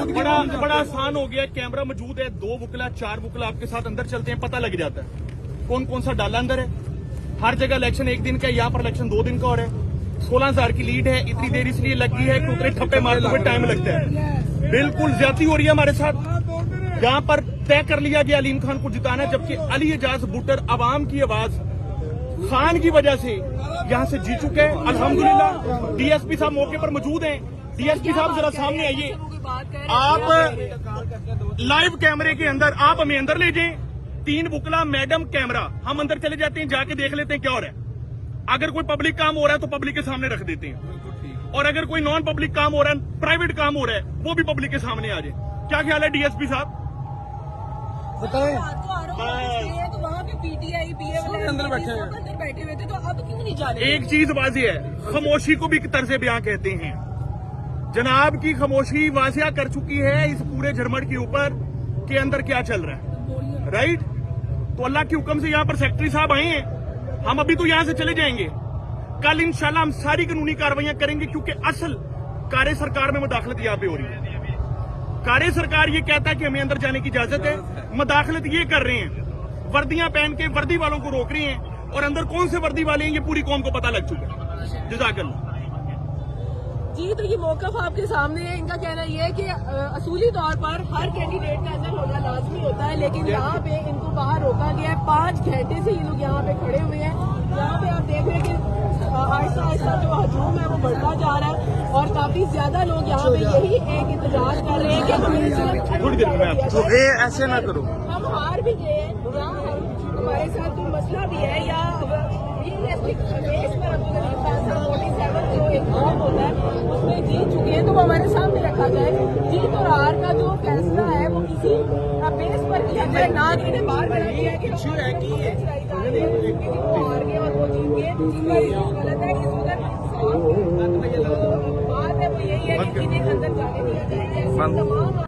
बड़ा आसान हो गया, कैमरा मौजूद है, 2 वकला 4 वकला आपके साथ अंदर चलते हैं, पता लग जाता है कौन कौन सा डाला अंदर है। हर जगह इलेक्शन 1 दिन का, यहाँ पर इलेक्शन 2 दिन का और है। 16,000 की लीड है, इतनी देर इसलिए लगी है कि उतने ठप्पे मारते हुए टाइम लगता है। बिल्कुल ज्यादती हो रही है हमारे साथ। यहाँ पर तय कर लिया गया अलीम खान को जिताना, जबकि अली एजाज भुट्टर आवाम की आवाज खान की वजह से यहाँ से जीत चुके हैं अल्हम्दुलिल्लाह। डीएसपी साहब मौके पर मौजूद हैं। डीएसपी साहब जरा सामने आइए, आप लाइव कैमरे के अंदर आप हमें अंदर ले जाएं। 3 बुकला मैडम कैमरा, हम अंदर चले जाते हैं, जाके देख लेते हैं क्या हो रहा है। अगर कोई पब्लिक काम हो रहा है तो पब्लिक के सामने रख देते हैं, और अगर कोई नॉन पब्लिक काम हो रहा है, प्राइवेट काम हो रहा है, वो भी पब्लिक के सामने आ जाए। क्या ख्याल है डीएसपी साहब? बताएं। तो वहाँ पे पीटीआई अंदर बैठे हुए थे, तो अब क्यों नहीं जा रहे? एक चीज वाज़ेह है, खामोशी को भी एक तर्ज़े बयां कहते हैं। जनाब की खामोशी वाज़ेह कर चुकी है इस पूरे झरमट के ऊपर के अंदर क्या चल रहा है, राइट? तो अल्लाह के हुक्म से यहाँ पर सेक्रेटरी साहब आए हैं, हम अभी तो यहाँ से चले जाएंगे। कल इंशाल्लाह हम सारी कानूनी कार्रवाइयां करेंगे, क्योंकि असल कार्य सरकार में मुदाखलत यहाँ पे हो रही है। कार्य सरकार ये कहता है कि हमें अंदर जाने की इजाजत है, मुदाखलत ये कर रहे हैं, वर्दियां पहन के वर्दी वालों को रोक रहे हैं, और अंदर कौन से वर्दी वाले हैं ये पूरी कौम को पता लग चुका है। जज़ाकल्लाह जी। तो ये मौकफ आपके सामने है। इनका कहना यह है कि असूली तौर पर हर कैंडिडेट का अंदर होना लाजमी होता है, लेकिन यहाँ पे इनको बाहर रोका गया है। 5 घंटे से ये लोग यहाँ पे खड़े हुए हैं। यहाँ पे आप देख रहे हैं कि आहिस्ता आहिस्ता जो हजूम है वो बढ़ता जा रहा है, और काफी ज्यादा लोग यहाँ पे यही एक इंतजार कर रहे हैं कि थोड़ी देर में तो ऐसे ना करो, हम हार भी गए या हमारे साथ कोई मसला भी है, या केस पर अब्दुल अलीम फैसला 47 जो एक वोट होता है उसमें जीत चुके हैं, तो वो हमारे सामने रखा जाए। जीत और हार का जो फैसला है वो किसी बेस पर किया जाए, ना कि बाहर करा दिया है कि वो हार गए और वो जीत गए। गलत है। इस वक्त बात है वो यही है कि इन्हें अंदर जाने दिया जाए। तमाम